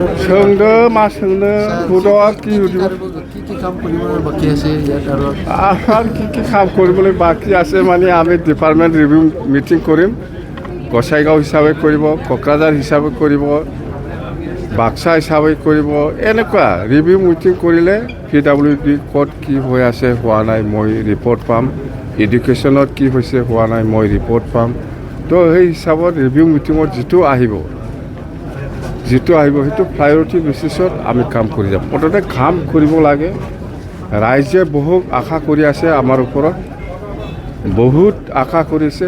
सोंदो मा सोंनो हुदआ কি हुदिব কি কাম কৰিব বাকী আছে ইয়াত আৰু আৰ কি কাম কৰিবলৈ বাকি আছে মানে আমি ডিপাৰ্টমেন্ট ৰিভিউ মিটিং কৰিম গোসাইগাঁও হিচাপে কৰিব কোকৰাঝাৰ হিচাপে কৰিব বাক্সা হিচাপে কৰিব এনেকুৱা ৰিভিউ মিটিং কৰিলে PWD ক'ত কি হৈ আছে হোৱা নাই মই ৰিপৰ্ট পাম এডুকেশ্যনত কি হৈছে হোৱা নাই মই ৰিপৰ্ট পাম তো সেই হিচাপত ৰিভিউ মিটিঙত যিটো আহিব সেইটো প্ৰায়ৰিটি বেচিছত আমি কাম কৰি যাম প্ৰথমতে কাম কৰিব লাগে ৰাইজে বহুত আশা কৰি আছে আমাৰ ওপৰত বহুত আশা কৰিছে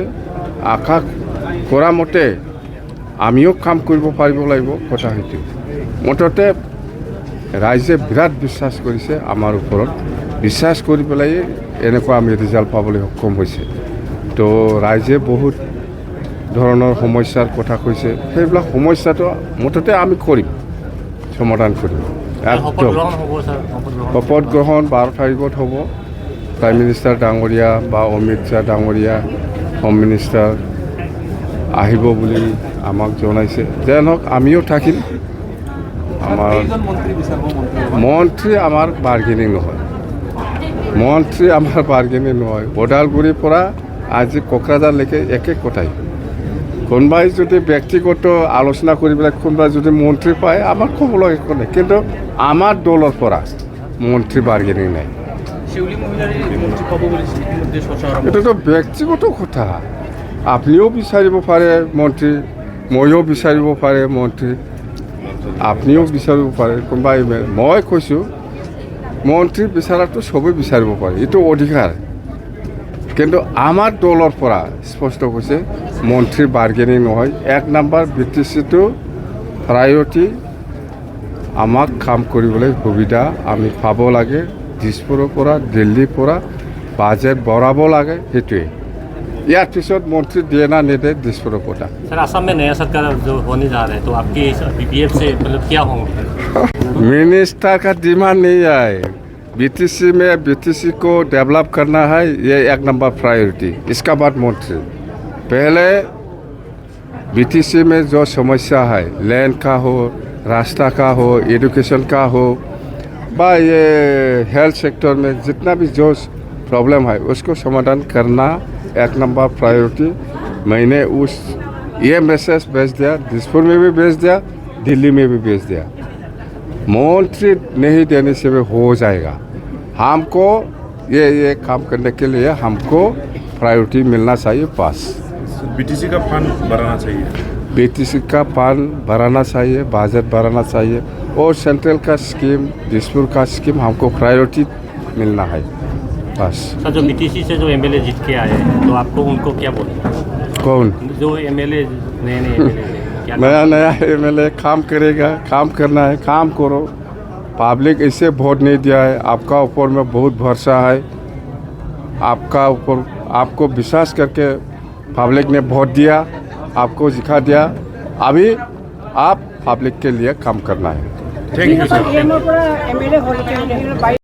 আশা কৰা মতে আমিও কাম কৰিব পাৰিব লাগিব কথা সেইটো মুঠতে ৰাইজে বিৰাট বিশ্বাস কৰিছে আমাৰ ওপৰত বিশ্বাস কৰি পেলাই এনেকুৱা আমি ৰিজাল্ট পাবলৈ সক্ষম হৈছে তো ৰাইজে বহুত ধৰণৰ সমস্যাৰ কথা কৈছে সেইবিলাক সমস্যাটো মুঠতে আমি কৰিম সমাধান কৰিম শপত গ্ৰহণ 12 তাৰিখত হ'ব প্ৰাইম মিনিষ্টাৰ ডাঙৰীয়া বা অমিত শ্বাহ ডাঙৰীয়া হোম মিনিষ্টাৰ আহিব বুলি আমাক জনাইছে যেন হওক আমিও থাকিম আমাৰ মন্ত্ৰী আমাৰ বাৰ্গেনিং নহয় ওদালগুৰিৰ পৰা আজি কোকৰাঝাৰলৈকে একে কথাই কোনোবাই যদি ব্যক্তিগত আলোচনা কৰি পেলাই কোনোবাই যদি মন্ত্ৰী পায় আমাৰ ক'বলৈ একো নাই কিন্তু আমাৰ দলৰ পৰা মন্ত্ৰী বাৰ্গেনিং নাই এইটোতো ব্যক্তিগত কথা আপুনিও বিচাৰিব পাৰে মন্ত্ৰী ময়ো বিচাৰিব পাৰে মন্ত্ৰী আপুনিও বিচাৰিব পাৰে কোনোবাই মই কৈছোঁ মন্ত্ৰী বিচাৰাটো চবেই বিচাৰিব পাৰে এইটো অধিকাৰ কিন্তু আমাৰ দলৰ পৰা স্পষ্ট কৈছে মন্ত্ৰী বাৰ্গেনিং নহয় 1 নম্বৰ BTCটো প্ৰায়ৰিটি আমাক কাম কৰিবলৈ সুবিধা আমি পাব লাগে দিছপুৰৰ পৰা দিল্লীৰ পৰা বাজেট বঢ়াব লাগে সেইটোৱে ইয়াৰ পিছত মন্ত্ৰী দিয়ে না নিদিয়ে দিছপুৰৰ পৰা सर असम में नया सरकार जो होने जा रहा है तो आपकी BPF से मतलब क्या होंगे मिनिस्टर का डिमांड नहीं है BTC में BTC को डेवलप करना है ये 1 नंबर प्रायोरिटी इसका बाद मंत्री पहले BTC में जो समस्या है लैंड का हो रास्ता का हो एजुकेशन का हो बा ये हेल्थ सेक्टर में जितना भी जो प्रॉब्लम है उसको समाधान करना 1 नंबर प्रायोरिटी मैंने ये मैसेज भेज दिया दिसपुर में भी भेज दिया दिल्ली में भी भेज दिया मंत्री नहीं देने से भी हो जाएगा हमको ये काम करने के लिए हमको प्रायोरिटी मिलना चाहिए पास BTC का फंड बढ़ाना चाहिए BTC का फंड बढ़ाना चाहिए बजट बढ़ाना चाहिए और सेंट्रल का स्कीम दिसपुर का स्कीम हमको प्रायोरिटी मिलना है बस सर जो BTC से जो MLA जीत के आए हैं तो आपको उनको क्या बोलना कौन जो MLA नए नया MLA काम करेगा काम करना है काम करो पब्लिक ऐसे वोट नहीं दिया है आपका ऊपर में बहुत भरोसा है आपका ऊपर आपको विश्वास करके पब्लिक ने वोट दिया आपको सिखा दिया अभी आप पब्लिक के लिए काम करना है थैंक यू सर